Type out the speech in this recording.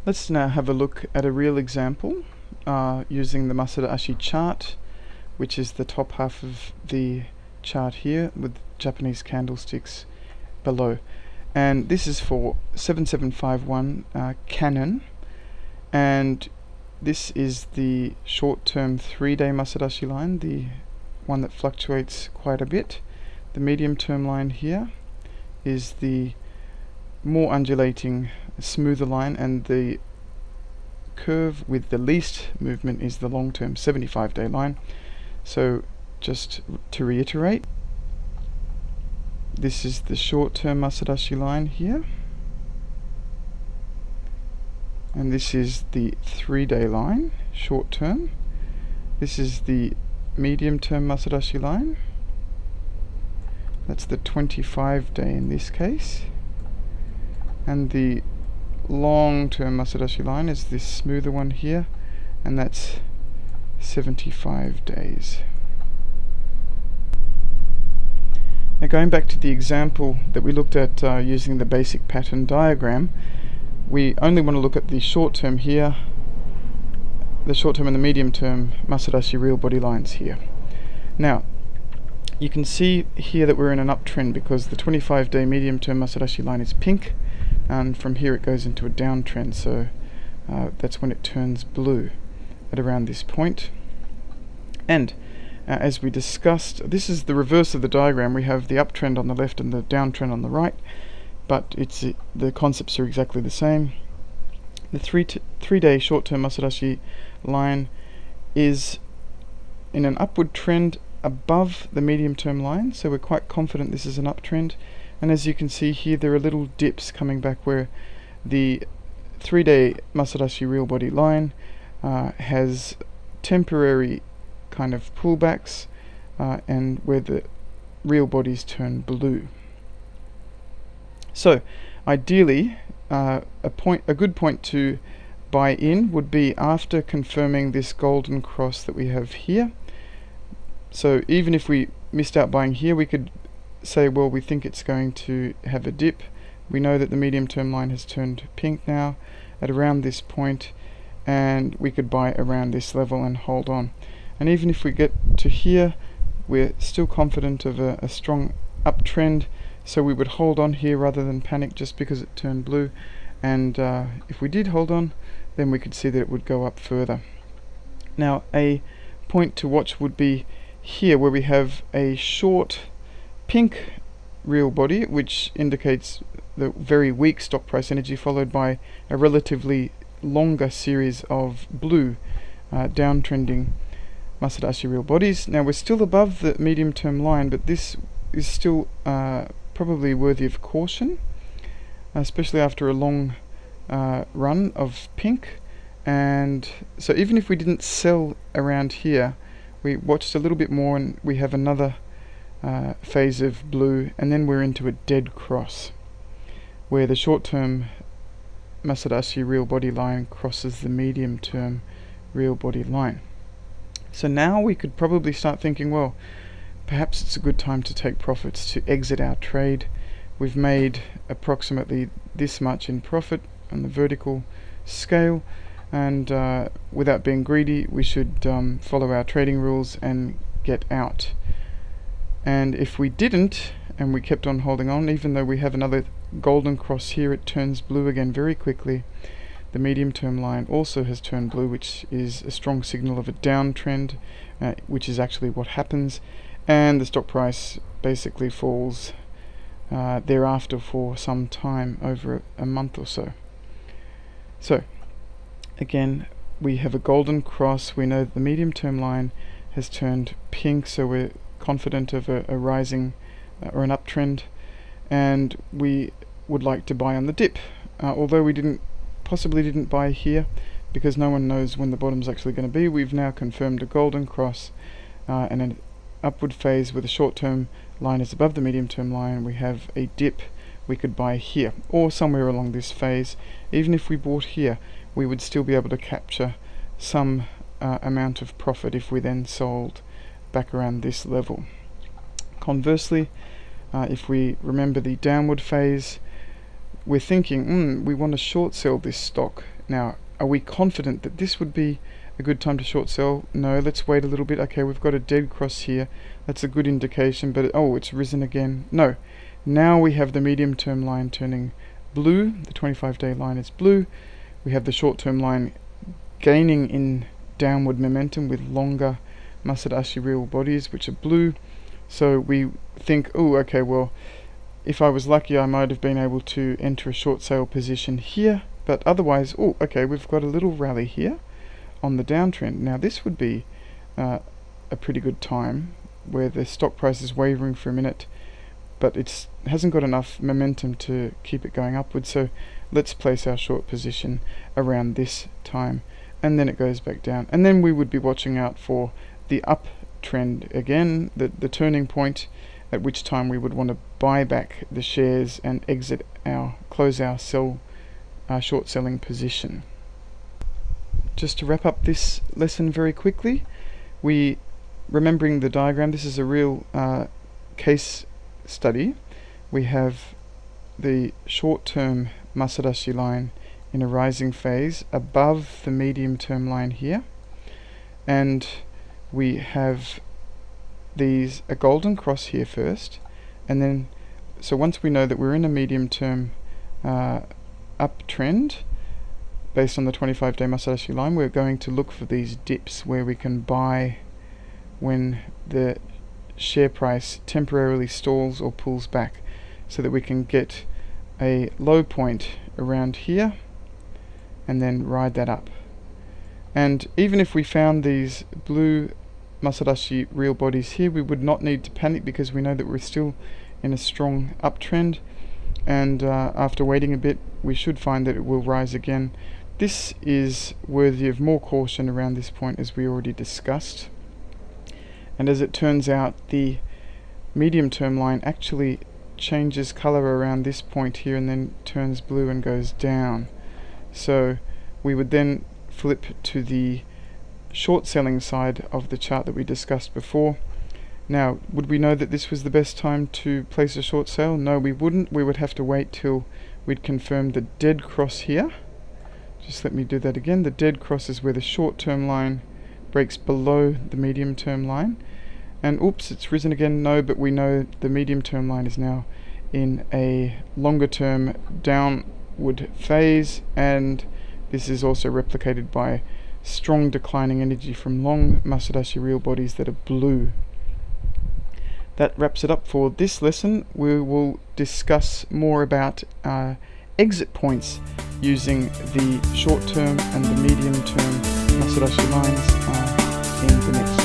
Let's now have a look at a real example using the Masuda Ashi chart, which is the top half of the chart here with Japanese candlesticks below. And this is for 7751 Canon, and this is the short-term 3-day Masuda Ashi line, the one that fluctuates quite a bit. The medium-term line here is the more undulating, smoother line, and the curve with the least movement is the long-term 75-day line. So just to reiterate, this is the short-term Masuda Ashi line here, and this is the 3-day line, short-term. This is the medium-term Masuda Ashi line. That's the 25-day in this case. And the long-term Masuda Ashi line is this smoother one here, and that's 75 days. Now going back to the example that we looked at using the basic pattern diagram, we only want to look at the short-term here, the short-term and the medium-term Masuda Ashi real body lines here. Now, you can see here that we're in an uptrend because the 25-day medium-term Masuda Ashi line is pink, and from here it goes into a downtrend, so that's when it turns blue at around this point. And as we discussed, this is the reverse of the diagram. We have the uptrend on the left and the downtrend on the right, but the concepts are exactly the same. The 3-day short-term Masuda Ashi line is in an upward trend above the medium-term line, so we're quite confident this is an uptrend. And as you can see here, there are little dips coming back where the 3-day Masuda Ashi real body line has temporary kind of pullbacks and where the real bodies turn blue. So ideally, a good point to buy in would be after confirming this golden cross that we have here. So even if we missed out buying here, we could say, well, we think it's going to have a dip. We know that the medium-term line has turned pink now at around this point, and we could buy around this level and hold on. And even if we get to here, we're still confident of a strong uptrend, so we would hold on here rather than panic just because it turned blue. And if we did hold on, then we could see that it would go up further. Now, a point to watch would be here where we have a short pink real body, which indicates the very weak stock price energy, followed by a relatively longer series of blue downtrending Masuda Ashi real bodies. Now we're still above the medium-term line, but this is still probably worthy of caution, especially after a long run of pink. And so even if we didn't sell around here, we watched a little bit more and we have another phase of blue, and then we're into a dead cross where the short-term Masuda Ashi real body line crosses the medium-term real body line. So now we could probably start thinking, well, perhaps it's a good time to take profits, to exit our trade. We've made approximately this much in profit on the vertical scale, and without being greedy, we should follow our trading rules and get out. And if we didn't, and we kept on holding on, even though we have another golden cross here, it turns blue again very quickly. The medium-term line also has turned blue, which is a strong signal of a downtrend, which is actually what happens. And the stock price basically falls thereafter for some time, over a month or so. So, again, we have a golden cross. We know that the medium-term line has turned pink, so we're confident of a rising or an uptrend, and we would like to buy on the dip, although we possibly didn't buy here because no one knows when the bottom's actually going to be. We've now confirmed a golden cross and an upward phase where the short-term line is above the medium-term line. We have a dip. We could buy here or somewhere along this phase. Even if we bought here, we would still be able to capture some amount of profit if we then sold back around this level. Conversely, if we remember the downward phase, we're thinking, we want to short sell this stock Now, are we confident that this would be a good time to short sell? No, let's wait a little bit. Okay, we've got a dead cross here. That's a good indication, but oh, it's risen again. No, now we have the medium term line turning blue. The 25-day line is blue. We have the short term line gaining in downward momentum with longer Masuda Ashi real bodies, which are blue. So we think, oh, okay, well, if I was lucky, I might have been able to enter a short sale position here, but otherwise, oh, okay, we've got a little rally here on the downtrend. Now this would be a pretty good time where the stock price is wavering for a minute, but it hasn't got enough momentum to keep it going upwards. So let's place our short position around this time, and then it goes back down, and then we would be watching out for the uptrend again, the turning point, at which time we would want to buy back the shares and close our short selling position. Just to wrap up this lesson very quickly, remembering the diagram, this is a real case study. We have the short-term Masuda Ashi line in a rising phase above the medium-term line here, and we have a golden cross here first, and then so once we know that we're in a medium-term uptrend based on the 25-day Masuda Ashi line, we're going to look for these dips where we can buy when the share price temporarily stalls or pulls back, so that we can get a low point around here and then ride that up. And even if we found these blue Masuda Ashi real bodies here, we would not need to panic, because we know that we're still in a strong uptrend, and after waiting a bit we should find that it will rise again. This is worthy of more caution around this point, as we already discussed, and as it turns out, the medium term line actually changes color around this point here and then turns blue and goes down. So we would then flip to the short selling side of the chart that we discussed before. Now, would we know that this was the best time to place a short sale? No, we wouldn't. We would have to wait till we'd confirmed the dead cross here. Just let me do that again. The dead cross is where the short term line breaks below the medium term line. And oops, it's risen again. No, but we know the medium term line is now in a longer term downward phase, and this is also replicated by strong declining energy from long Masuda Ashi real bodies that are blue. That wraps it up for this lesson. We will discuss more about exit points using the short term and the medium term Masuda Ashi lines in the next